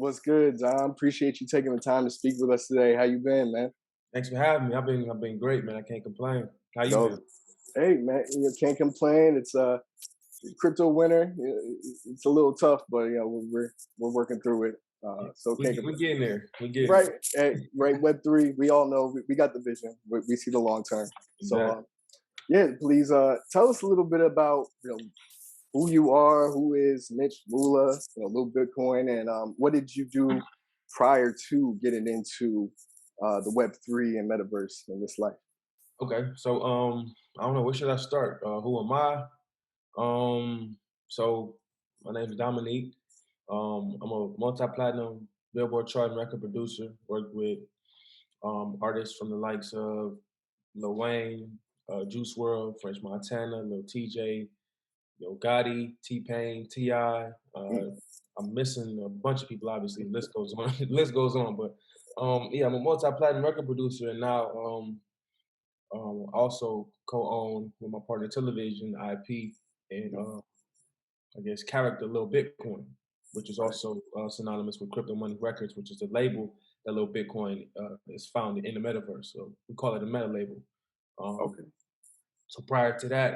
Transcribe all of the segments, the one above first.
What's good, John? Appreciate you taking the time to speak with us today. How you been, man? Thanks for having me. I've been great, man. I can't complain. How you Dope. been? Hey, man, can't complain. It's crypto winter. It's a little tough, but we're working through it. Yeah, So can't we complain. getting there. We getting Right, there. hey, right. Web3. We all know we got the vision. We see the long term. So Exactly. yeah, please tell us a little bit about who you are, who is Mitch Mula, Lil Bitcoin, and what did you do prior to getting into the Web3 and metaverse in this life? Okay. So I don't know, where should I start? Who am I? So my name is Dominique. I'm a multi-platinum Billboard chart and record producer. Worked with artists from the likes of Lil Wayne, Juice World, French Montana, Lil TJ, Lil Gotti, T-Pain, T.I. Mm, I'm missing a bunch of people, obviously. The list goes on. The list goes on. But yeah, I'm a multi-platinum record producer, and now also co-own with my partner Tillavision IP and mm, I guess character Lil Bitcoin, which is right. also synonymous with Crypto Money Records, which is the label that Lil Bitcoin is founded in the metaverse. So we call it a meta label. Um, Okay. so prior to that,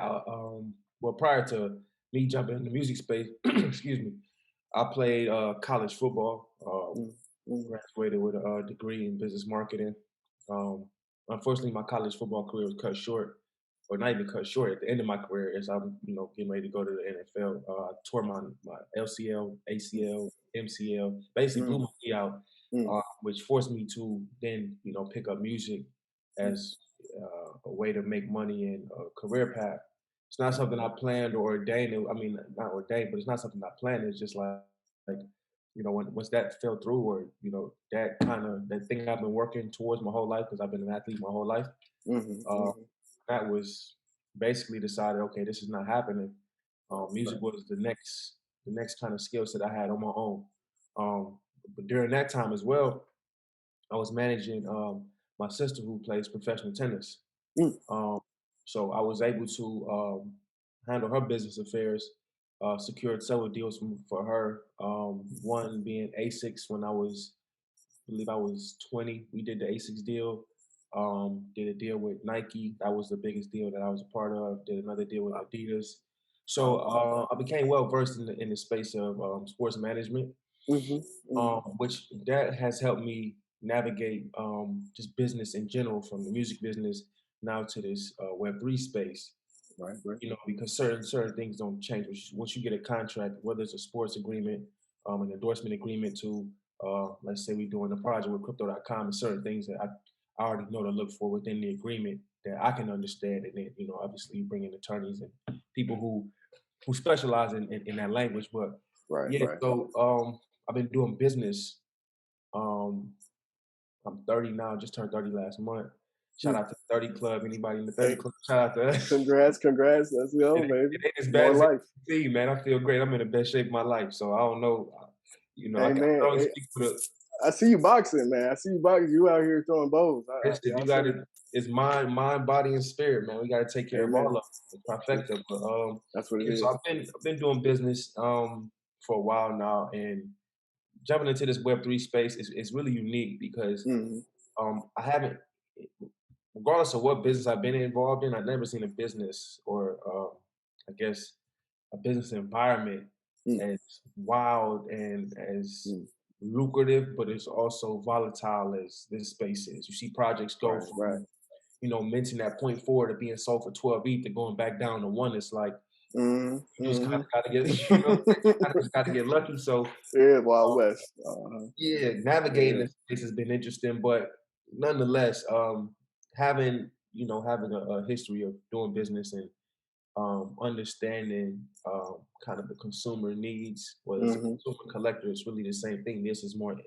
prior to me jumping in the music space, excuse me, I played college football. Mm, mm, Graduated with a degree in business marketing. Um, Unfortunately, my college football career was cut short, or not even cut short. At the end of my career, as I'm getting ready to go to the NFL, I tore my LCL, ACL, MCL, basically blew mm, my knee out, mm, which forced me to then pick up music mm, as a way to make money and a career path. It's not mm, something I planned or ordained. I mean, not ordained, but it's not something I planned. It's just like once that fell through, or that kind of that thing I've been working towards my whole life, because I've been an athlete my whole life. mhm, Uh, mhm. that was basically decided. Okay, this is not happening. Music Right. was the next kind of skill set I had on my own. But during that time as well, I was managing my sister who plays professional tennis. Mm, Um, so I was able to handle her business affairs, secured several deals for her. One being ASICS when I believe I was 20. We did the ASICS deal. Did a deal with Nike. That was the biggest deal that I was a part of. Did another deal with wow, Adidas. So wow. I became well versed in the space of sports management, Mhm, mhm. which that has helped me navigate just business in general, from the music business now to this Web3 space. Right, right. Because certain things don't change once you get a contract, whether it's a sports agreement, an endorsement agreement to, let's say we're doing a project with Crypto.com, and certain things that I already know to look for within the agreement that I can understand, and then obviously you bring in attorneys and people who specialize in that language. But Right, yeah, right. so I've been doing business. Um, I'm 30 now, just turned 30 last month. Shout Mm. out to 30 Club. Anybody in the 30 Hey, Club, shout out to us. congrats, congrats. Let's It go, ain't, baby. it ain't as bad More as it life. can see, man. I feel great. I'm in the best shape of my life. So I don't know. I Hey, can man. only Hey, speak for the. I see you boxing, man. I see you boxing. You out here throwing bows. Listen, I you got see. to. It's mind, body, and spirit, man. We got to take care of all Amen. of them. The trifecta. But That's what it yeah. So is. I've been doing business for a while now, and jumping into this Web3 space is really unique because Mhm. I haven't, regardless of what business I've been involved in, I've never seen a business or I guess a business environment Mm, as wild and as mm. lucrative, but it's also volatile as this space is. You see projects go Right, right. from, minting at point four to being sold for 12 ETH to going back down to one. It's like Mhm, you just kind of mhm. got to get, kind of just got to get lucky. So Yeah, Wild um, West. Uh-huh. yeah, navigating Yeah. this space has been interesting, but nonetheless, having a history of doing business and understanding kind of the consumer needs, whether it's a Mhm. consumer collector, it's really the same thing. This is more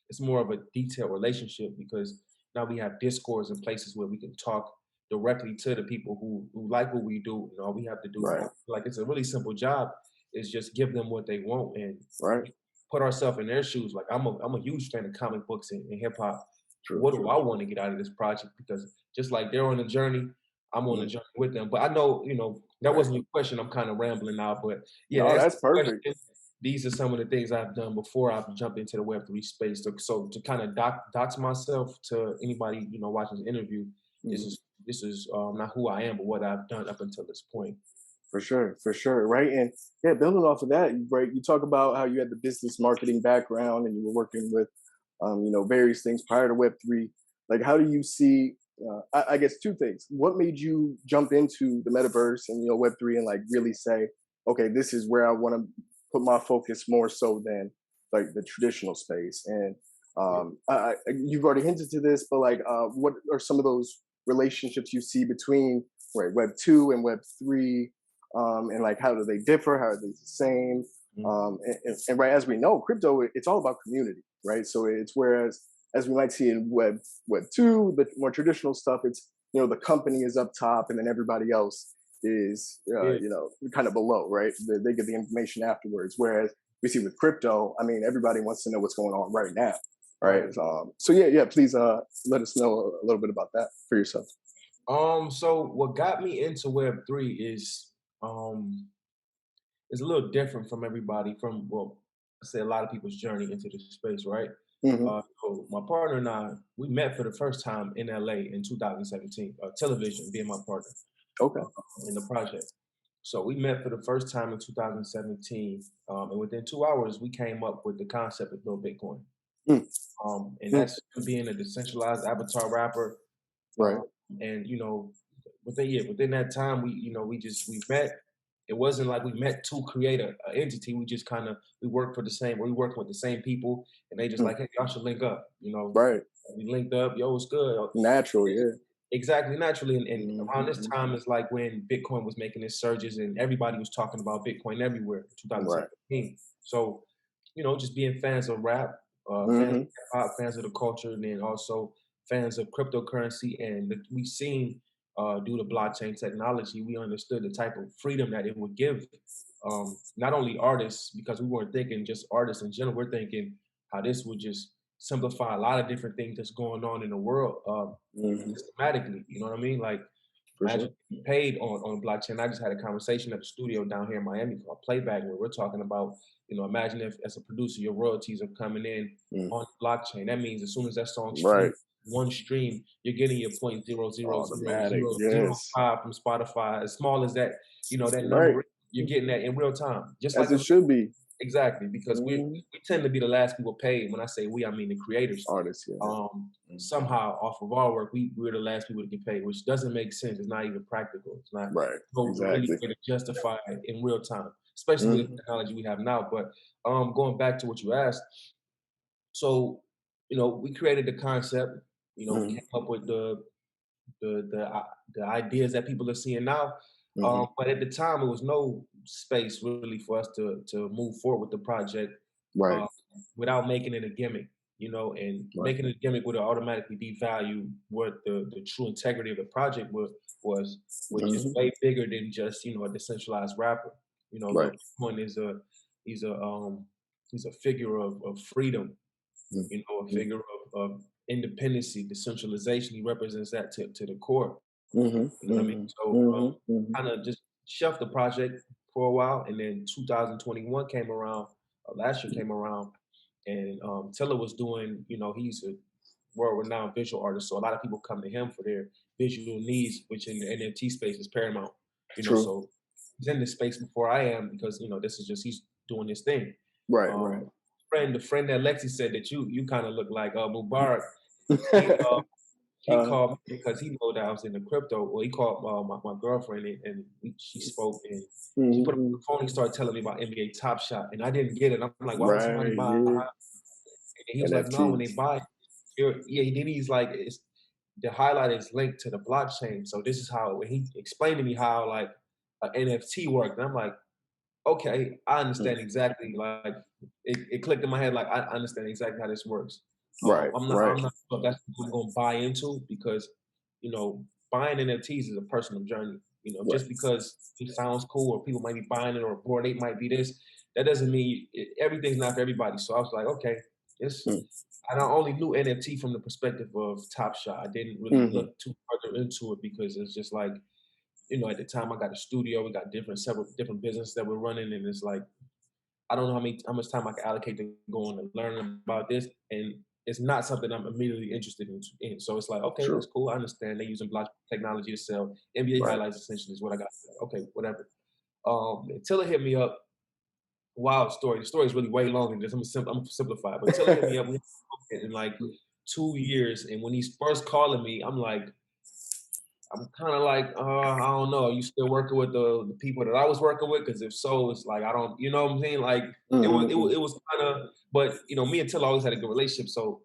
it's more of a detailed relationship, because now we have discourse and places where we can talk directly to the people who like what we do, and all we have to do, Right, like, it's a really simple job, is just give them what they want, and right. put ourselves in their shoes. Like, I'm a huge fan of comic books and hip hop. True, What do true. I want to get out of this project? Because just like they're on a journey, I'm on a Mm, journey with them. But I know, that right. wasn't your question. I'm kind of rambling now, but yeah, to No, answer that's the perfect. question, these are some of the things I've done before I've jumped into the Web3 space. So to kind of dox myself to anybody, watching this interview, this Mhm. is this is not who I am, but what I've done up until this point. For sure, right? And yeah, building off of that, right? You talk about how you had the business marketing background and you were working with, various things prior to Web3. Like, how do you see? I guess two things. What made you jump into the metaverse and Web3 and like really say, okay, this is where I want to put my focus more so than like the traditional space. And Yeah. you've already hinted to this, but like, what are some of those relationships you see between right Web 2 and Web 3? And like how do they differ? How are they the same? Mhm. And right as we know, crypto it's all about community, right? So it's whereas as we might see in Web 2, the more traditional stuff, it's the company is up top and then everybody else is Yeah. kind of below, right? They get the information afterwards. Whereas we see with crypto, I mean, everybody wants to know what's going on right now, right? Right. So yeah, please let us know a little bit about that for yourself. So what got me into Web3 um is a little different from everybody from, well, I say a lot of people's journey into this space, right? Hmm. So my partner and I, we met for the first time in LA in 2017. Television being my partner Okay. uh, in the project. So we met for the first time in 2017, and within 2 hours, we came up with the concept of Lil Bitcoin. Mm, And mm, that's him being a decentralized avatar rapper. right. Um, and within that time, we met. It wasn't like we met to create a entity. We just kind of we worked for the same. We worked with the same people, and they just Mm, like, hey, y'all should link up. right. We linked up. Yo, it's good. Natural, yeah. Exactly, naturally, and around this Mhm. time is like when Bitcoin was making its surges, and everybody was talking about Bitcoin everywhere in Right. 2017. So, just being fans of rap, fans of Mhm. hip hop, fans of the culture, and then also fans of cryptocurrency, and we seen due to blockchain technology, we understood the type of freedom that it would give, not only artists, because we weren't thinking just artists in general. We're thinking how this would just simplify a lot of different things that's going on in the world. Mhm. Systematically. You know what I mean? Like, For imagine sure. getting paid on blockchain. I just had a conversation at the studio down here in Miami called Playback, where we're talking about, imagine if as a producer your royalties are coming in Mm. on blockchain. That means as soon as that song streams Right. one stream, you're getting your point zero zero zero Automatic. zero zero Yes. 5 from Spotify. As small as that, that Right. number, you're getting that in real time, just As like it a should be. exactly, because Mhm. we tend to be the last people paid. When I say we, I mean the creators. Artists, yeah. Mhm. Somehow off of our work, we're the last people to get paid, which doesn't make sense. It's not even practical. It's not Right. no really Exactly. way to justify it in real time, especially with the Mhm. technology we have now. But going back to what you asked, so we created the concept. We Mhm. came up with the ideas that people are seeing now. Mhm. But at the time, it was no space really for us to move forward with the project Right. uh, without making it a gimmick. And Right. making it a gimmick would automatically devalue what the true integrity of the project was, which is Mhm. way bigger than just a decentralized rapper. Right. Lil Bitcoin is a he's a um he's a figure of freedom, a Mhm. figure of independency, decentralization. He represents that to the core. Mhm. You know what I mean? Mhm. So Mhm. Mhm. kind of just shelved the project for a while, and then 2021 came around. Last year came around, and Tiller was doing. He's a world-renowned visual artist, so a lot of people come to him for their visual needs, which in the NFT space is paramount. True. So he's in this space before I am because this is just he's doing his thing. Right. Um, Right. the friend that Lexi said that you kind of look like Mubarak. He uh, called me because he know that I was in the crypto. Well, he called my girlfriend and she spoke and she put up the mhm. phone and started telling me about NBA Top Shot, and I didn't get it. I'm like, why would somebody Right. buy a Yeah. high? And he was like, no, when they NFTs. buy, yeah. Then he's like, it's the highlight is linked to the blockchain. So this is how when he explained to me how like an NFT worked, and I'm like, okay, I Mm. understand exactly. Like it clicked in my head. Like I understand exactly how this works. Right. Right. I'm not sure if that's what I'm going to buy into because you know buying NFTs is a personal journey. Right. Just because it sounds cool or people might be buying it or Bored Ape might be this, that doesn't mean everything's not for everybody. So I was like, okay, it's. Mm. I not only knew NFT from the perspective of Top Shot. I didn't really Mhm. look too further into it because it's just like at the time I got a studio, we got several different businesses that we're running, and it's like I don't know how much time I can allocate to going and learning about this, and it's not something I'm immediately interested in. So it's like, okay, that's True. cool. I understand they're using blockchain technology to sell NBA Right. highlights. Essentially, is what I got. Okay, whatever. Tilla hit me up. Wild story. The story is really way long than this. I'm gonna simplify. But Tilla hit me up. We in like 2 years, and when he's first calling me, I'm kind of like, I don't know. Are you still working with the people that I was working with? Because if so, it's like I don't, you know what I'm saying? Like Mm-hmm. it was kind of, but me and Tilla always had a good relationship. So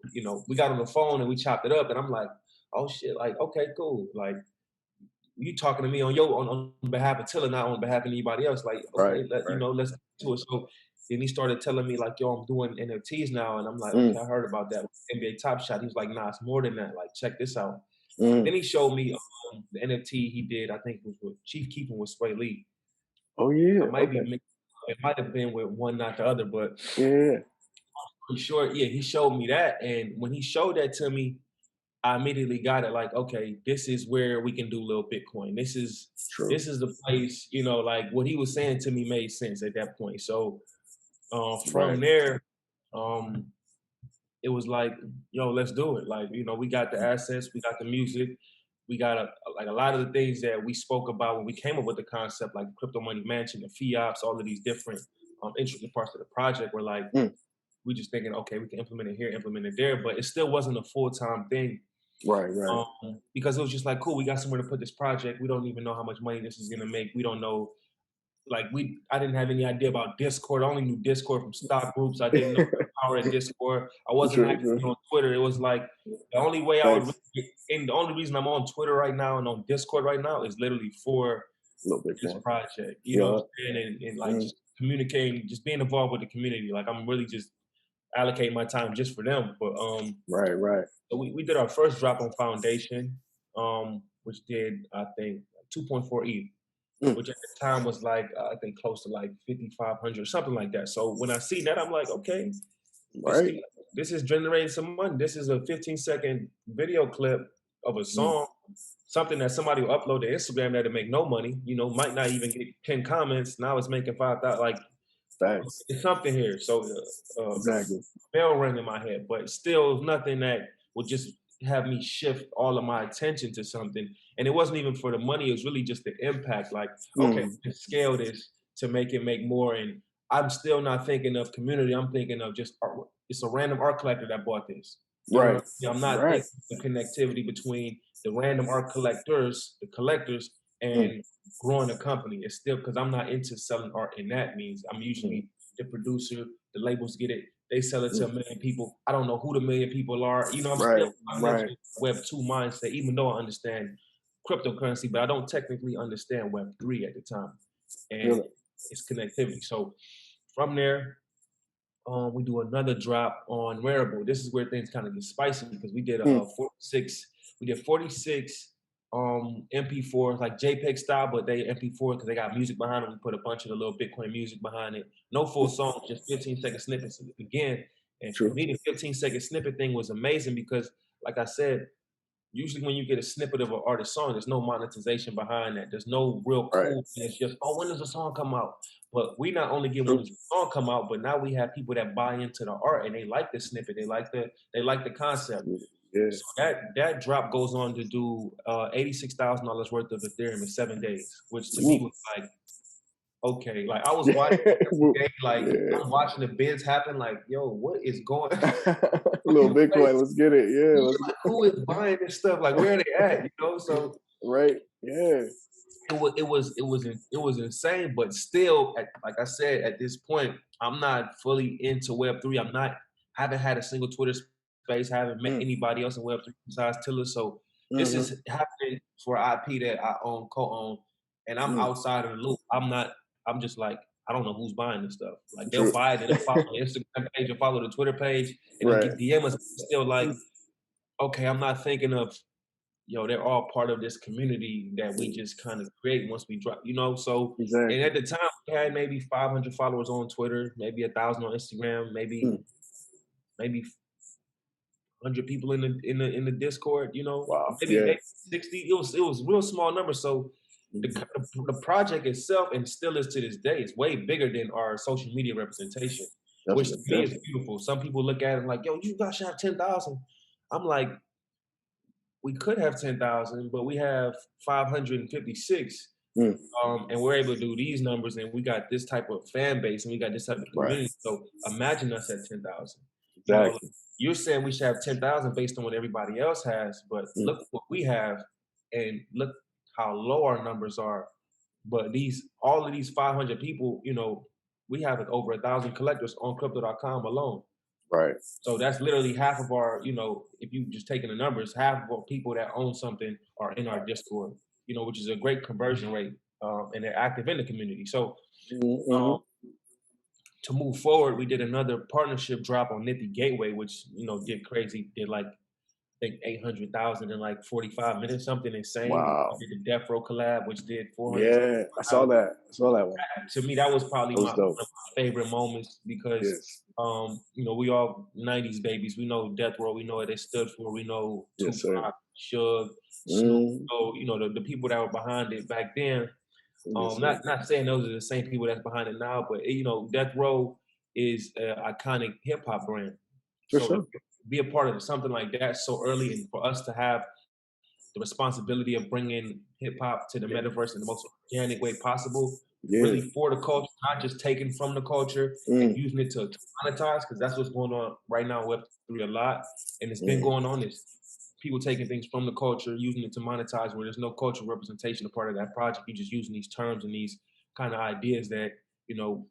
we got on the phone and we chopped it up, and I'm like, oh shit, like okay, cool, like you talking to me on behalf of Tilla, not on behalf of anybody else. Like Right. okay, Right. let's get to it. So then he started telling me like, yo, I'm doing NFTs now, and I'm like, Mm. okay, I heard about that NBA Top Shot. He was like, nah, it's more than that. Like check this out. Mm. Then he showed me the NFT he did. I think it was with Chief Keeping with Sway Lee. Oh I yeah. might be Okay. mixed. It might have been with one, not the other. But Yeah. in short, yeah, he showed me that, and when he showed that to me, I immediately got it. Like, okay, this is where we can do Lil Bitcoin. True. This is the place. Like what he was saying to me made sense at that point. So Right. from there, um, it was like, yo, let's do it. Like, we got the assets, we got the music, we got like a lot of the things that we spoke about when we came up with the concept, like the crypto money mansion, the FIAPs, all of these different intricate parts of the project. We're like, Mm. we just thinking, okay, we can implement it here, implement it there, but it still wasn't a full-time thing. Right. Right. Because it was just like, cool, we got somewhere to put this project. We don't even know how much money this is gonna make. We don't know, like I didn't have any idea about Discord. I only knew Discord from stock groups. I didn't know the power of Discord. I wasn't True. active True. on Twitter. It was like the only way I would Thanks. and the only reason I'm on Twitter right now and on Discord right now is literally for Little this Bitcoin. project. You know what Yeah. I'm saying? And like Mm. just communicating, just being involved with the community. Like I'm really just allocating my time just for them. But Right. Right. so we did our first drop on Foundation, which did I think 2.4 ETH, Mm. which at the time was like I think close to like 5,500, something like that. So when I see that, I'm like, okay, this Right. this is generating some money. This is a 15-second video clip of a Mm. song, something that somebody will upload to Instagram that'll make no money. Might not even get 10 comments. Now it's making 5,000. Like Thanks. it's something here. So Exactly. bell ring in my head, but still nothing that would just have me shift all of my attention to something. And it wasn't even for the money, it was really just the impact. Like, okay, Mm. we can scale this to make it make more. And I'm still not thinking of community. I'm thinking of just art. It's a random art collector that bought this. You know what Right. I'm saying? I'm not Right. thinking of the connectivity between the random art collectors, the collectors, Mm. and growing a company. It's still because I'm not into selling art in that means. I'm Mm. usually the producer, the labels get it, they sell it to Mm. a million people. I don't know who the million people are. I'm Right. still coming into Right. Web 2 mindset, even though I understand cryptocurrency, but I don't technically understand Web 3 at the time. And Really. it's connectivity. So from there, we do another drop on wearable. This is where things kind of get spicy because we did Mm. 46 MP4s like JPEG style, but they MP4 because they got music behind them. We put a bunch of the little Bitcoin music behind it. No full song, just 15-second snippets again. And for True. me, the 15-second snippet thing was amazing because, like I said, usually when you get a snippet of an artist song, there's no monetization behind that. There's no real Right. cool thing. It's just, oh, when does the song come out? But we not only get when True. does the song come out, but now we have people that buy into the art and they like the snippet. They like the concept. Yeah. So that drop goes on to do $86,000 worth of Ethereum in 7 days, which to me Ooh. was like, okay, like I was watching it Woo. every day, like Yeah. I'm watching the bids happen, like, yo, what is going Little on? Bitcoin. Let's get it. Yeah. Let's Like, who is buying this stuff? Like, where are they at? So Right. Yeah. it was insane, but still, like I said, at this point, I'm not fully into Web 3. Haven't had a single Twitter space, haven't met Mm. anybody else in Web 3 besides Tiller. So this Mm-hmm. is happening for IP that I own, co-own, and I'm Mm. outside of the loop. I'm just like, I don't know who's buying this stuff. Like they'll True. buy it, and they'll follow the Instagram page or follow the Twitter page, and they'll Right. get DM us. Still like, okay, I'm not thinking of they're all part of this community that we just kind of create once we drop. So, and Exactly. at the time, we had maybe 500 followers on Twitter, maybe 1,000 on Instagram, Mm. maybe 100 people in the Discord. Wow. Maybe Yeah. 60. It was real small numbers. So the project itself, and still is to this day, is way bigger than our social media representation, which to Definitely, me is definitely. beautiful. Some people look at it like, yo, you guys should have 10,000. I'm like, we could have 10,000, but we have 556. Mm, And we're able to do these numbers, and we got this type of fan base, and we got this type of right. community. So imagine us at 10,000. You know, like, Exactly. you're saying we should have 10,000 based on what everybody else has, but Mm, look what we have, and look how low our numbers are. But all of these 500 people, we have over 1,000 collectors on Crypto.com alone. right. So that's literally half of our, if you just taking the numbers, half of our people that own something are in our Discord, which is a great conversion rate, and they're active in the community. So Mm-hmm. um, to move forward, we did another partnership drop on Nifty Gateway, which did crazy, did like I think 800,000 in like 45 minutes, something insane. Wow. We did the Deathrow collab, which did Yeah, I saw 400,000. that. I saw that one. To me, that was probably That was one of dope. my favorite moments because, Yes. we all 90s babies. We know Death Row. We know what they stood for. We know Yes, sir. Tupac, Suge, Snoop. Mm, So, the people that were behind it back then. yes, sir. Not saying those are the same people that's behind it now, but Death Row is an iconic hip hop brand. For So to sure. be a part of something like that so early, and for us to have the responsibility of bringing hip hop to the metaverse in the most organic way possible, Yeah. really for the culture, not just taking from the culture and Mm, using it to monetize, because that's what's going on right now with Web3 a lot, and it's been mm, going on. Is people taking things from the culture, using it to monetize, where there's no cultural representation a part of that project. You're just using these terms and these kind of ideas that you know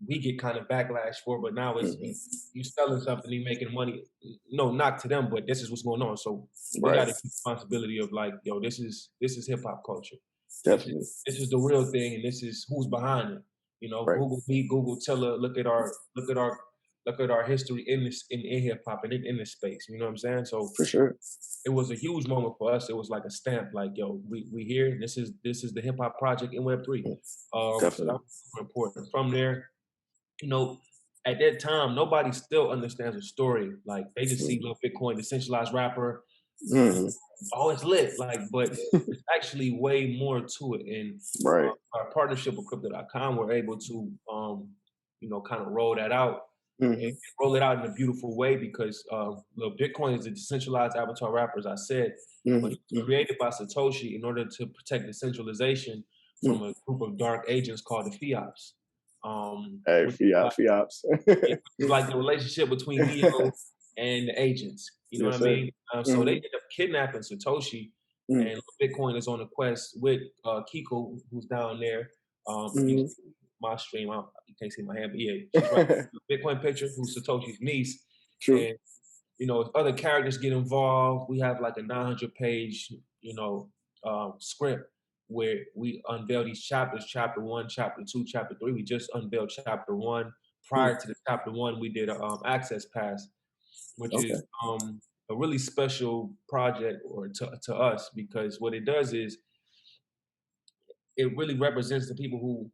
we get kind of backlash for, but now it's mm-hmm. you selling something, you making money. No, not to them, but this is what's going on. So we got Right. to keep responsibility of like, yo, this is hip hop culture. This is Definitely. this is the real thing, and this is who's behind it. Right. Google me, Google Tiller. Look at our history in this in hip hop and in this space. You know what I'm saying? So For sure. it was a huge moment for us. It was like a stamp, like, yo, we here. This is the hip hop project in Web3. Mm, So that definitely. was super important. From there, you know, at that time, nobody still understands the story. Like they just see Lil Bitcoin, the centralized rapper. Mm-hmm. Oh, it's lit. Like, but it's actually way more to it. And Right. our partnership with Crypto.com, we're able to, kind of roll that out and Mm-hmm. roll it out in a beautiful way because Lil Bitcoin is a decentralized avatar rapper, as I said, but Mm-hmm. it was Mm-hmm. created by Satoshi in order to protect the centralization from a group of dark agents called the Fiats. Hey, Which fiat, fiats. yeah, it's like the relationship between Neo and the agents. You know what Yes, I sir. mean? So they Mm-hmm. ended up kidnapping Satoshi, Mm-hmm. and Bitcoin is on a quest with Kiko, who's down there. You can Mm-hmm. see my stream. You can't see my hand, but yeah, she's right. Bitcoin picture, who's Satoshi's niece, True. and other characters get involved. We have like a 900-page, script where we unveil these chapters: chapter 1, chapter 2, chapter 3. We just unveiled chapter 1. Mm, Prior to the chapter 1, we did a access pass, which okay. is a really special project or to us because what it does is it really represents the people who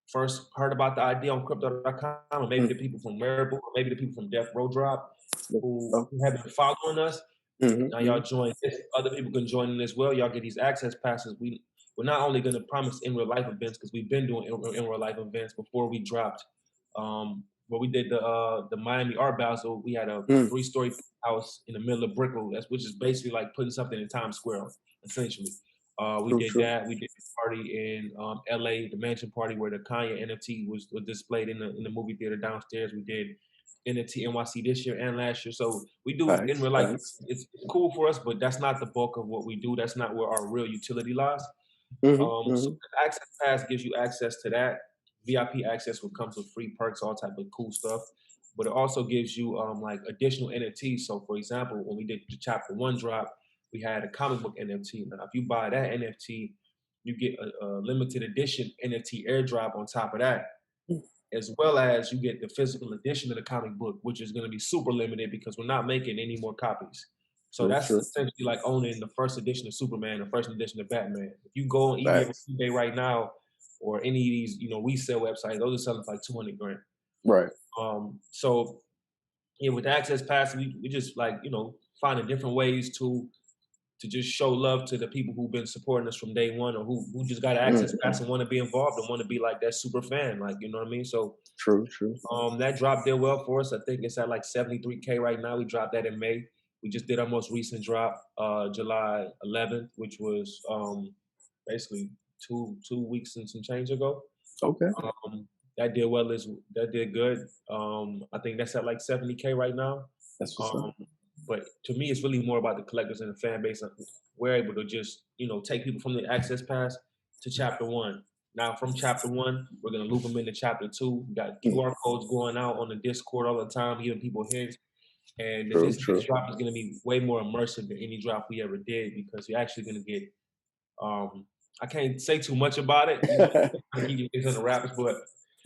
first heard about the idea on crypto.com, or maybe Mm, the people from Wearable, or maybe the people from Death Row Drop who oh, have been following us. mm-hmm. Now Mm-hmm. y'all join this. Other people can join in as well. Y'all get these access passes. We're not only going to promise in real life events because we've been doing in real life events before we dropped. But we did the Miami Art Basel. We had a Mm, 3-story house in the middle of Brickell. Which is basically like putting something in Times Square, essentially. We true, did true. that. We did a party in LA, the mansion party where the Kanye NFT was displayed in the movie theater downstairs. We did NFT NYC this year and last year. So we do in Facts, real life. facts. It's cool for us, but that's not the bulk of what we do. That's not where our real utility lies. Mm-hmm. So Mm-hmm. the access pass gives you access to that. VIP access, which comes with free perks, all type of cool stuff. But it also gives you like additional NFTs. So for example, when we did the chapter 1 drop, we had a comic book NFT. Now, if you buy that NFT, you get a limited edition NFT airdrop on top of that, as well as you get the physical edition of the comic book, which is going to be super limited because we're not making any more copies. So True, that's true. essentially like owning the first edition of Superman, the first edition of Batman. If you go on Facts. eBay right now, or any of these, resale websites, those are selling for like 200 grand. Right. So with the access pass, we just like, finding different ways to to just show love to the people who've been supporting us from day one, or who just got access pass and want to be involved and want to be like that super fan, like, you know what I mean? So True, true. that drop did well for us. I think it's at like 73K right now. We dropped that in May. We just did our most recent drop, July 11th, which was basically two weeks and some change ago. Okay. That did well. That did good. I think that's at like 70K right now. That's what's up. But to me, it's really more about the collectors and the fan base. We're able to just, take people from the access pass to chapter 1. Now, from chapter 1, we're gonna loop them into chapter 2. We got QR codes going out on the Discord all the time, giving people hints. And this drop is gonna be way more immersive than any drop we ever did, because you're actually gonna get. I can't say too much about it. Keep things on the wraps, but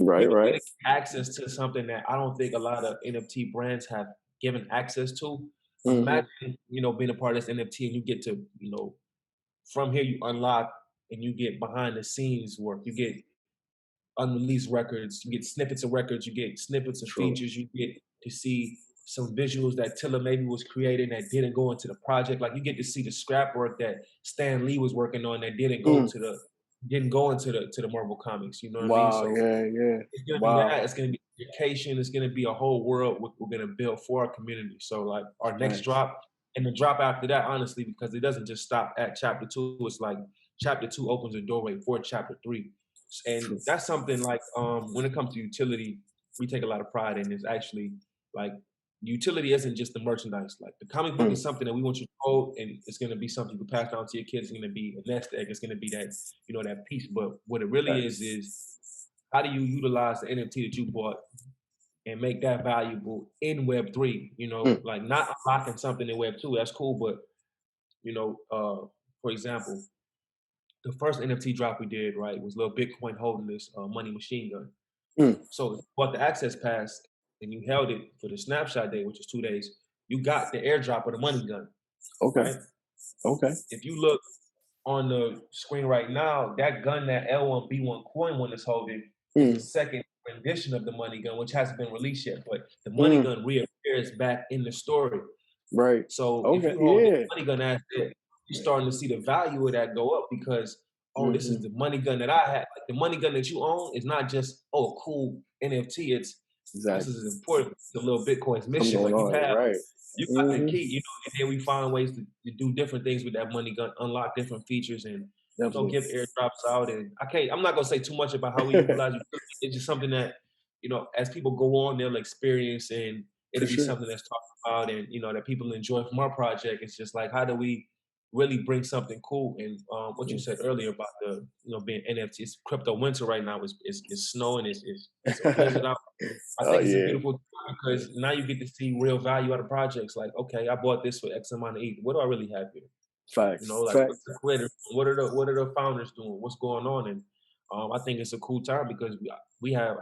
right. You're getting access to something that I don't think a lot of NFT brands have given access to. Imagine, being a part of this NFT and you get to, from here you unlock and you get behind the scenes work. You get unreleased records, you get snippets of records, you get snippets of features, you get to see some visuals that Tilla maybe was creating that didn't go into the project. Like, you get to see the scrap work that Stan Lee was working on that didn't go into the Marvel comics. You know what I mean? So it's gonna be that. It's gonna be education. It's gonna be a whole world we're gonna build for our community. So like our next drop and the drop after that, honestly, because it doesn't just stop at chapter 2. It's like chapter 2 opens the doorway for chapter 3. And that's something like when it comes to utility, we take a lot of pride in. Is actually like utility isn't just the merchandise. Like the comic book is something that we want you to hold, and it's going to be something you can pass down to your kids. It's going to be a nest egg. It's going to be that that piece. But what it really is how do you utilize the NFT that you bought and make that valuable in Web3? Like not unlocking something in Web2. That's cool, but for example, the first NFT drop we did, right, was Lil Bitcoin holding this money machine gun. So if you bought the access pass and you held it for the snapshot day, which is 2 days, you got the airdrop of the money gun. Okay. Right? Okay. If you look on the screen right now, that gun that L1B1 Coin one is holding is the second rendition of the money gun, which hasn't been released yet. But the money gun reappears back in the story. Right. So if you hold the money gun asset, you're starting to see the value of that go up, because this is the money gun that I had. Like, the money gun that you own is not just cool NFT. This is important to Lil Bitcoin's mission. Like, you got the key, and then we find ways to do different things with that money gun, unlock different features, and give airdrops out. And I'm not gonna say too much about how we utilize it. It's just something that as people go on, they'll experience, and it'll be something that's talked about, and that people enjoy from our project. It's just like, how do we really bring something cool? And what you said earlier about the being NFTs, crypto winter right now is snowing, it's a blizzard out. I think it's a beautiful thing, because now you get to see real value out of projects. Like, okay, I bought this for X amount of ETH. What do I really have here? Facts. Like, what's the creator? What are the founders doing? What's going on? And I think it's a cool time, because we have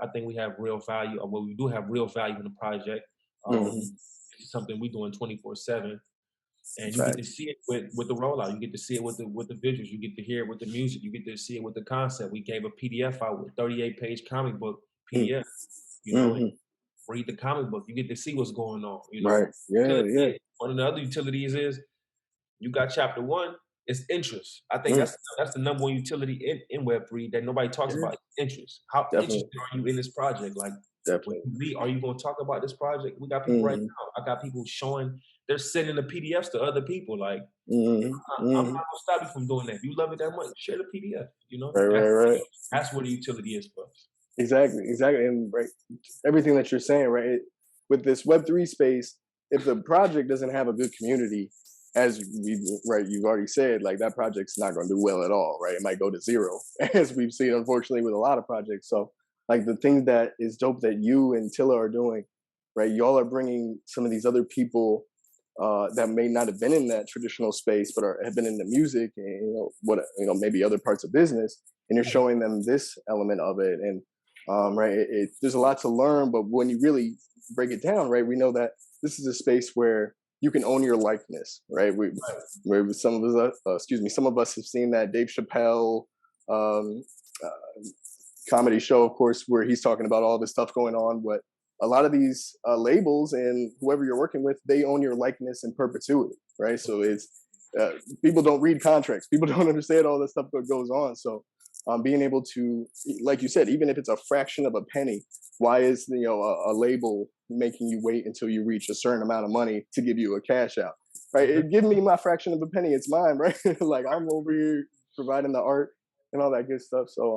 real value, or we do have real value in the project. It's something we doing 24/7. And you get to see it with the rollout. You get to see it with the visuals. You get to hear it with the music. You get to see it with the concept. We gave a PDF out with 38-page comic book PDF. And read the comic book. You get to see what's going on. Right. Yeah. One of the other utilities is you got chapter 1. It's interest. I think that's the number one utility in Web3 that nobody talks about. Interest. How interested are you in this project? Like, are you going to talk about this project? We got people right now. I got people showing. They're sending the PDFs to other people. Like, I'm not gonna stop you from doing that. If you love it that much, share the PDF. Right. That's where the utility is for us. Exactly. And everything that you're saying, right? With this Web3 space, if the project doesn't have a good community, as you've already said, like, that project's not going to do well at all, right? It might go to zero, as we've seen, unfortunately, with a lot of projects. So, like, the thing that is dope that you and Tilla are doing, right? Y'all are bringing some of these other people that may not have been in that traditional space, but have been in the music and maybe other parts of business, and you're showing them this element of it. And there's a lot to learn, but when you really break it down, right, we know that this is a space where you can own your likeness, right? Some of us have seen that Dave Chappelle comedy show, of course, where he's talking about all this stuff going on. But a lot of these labels and whoever you're working with, they own your likeness in perpetuity, right? So uh, people don't read contracts. People don't understand all the stuff that goes on. So being able to, like you said, even if it's a fraction of a penny, why is a label making you wait until you reach a certain amount of money to give you a cash out? Right? Give me my fraction of a penny. It's mine, right? Like I'm over here providing the art and all that good stuff. So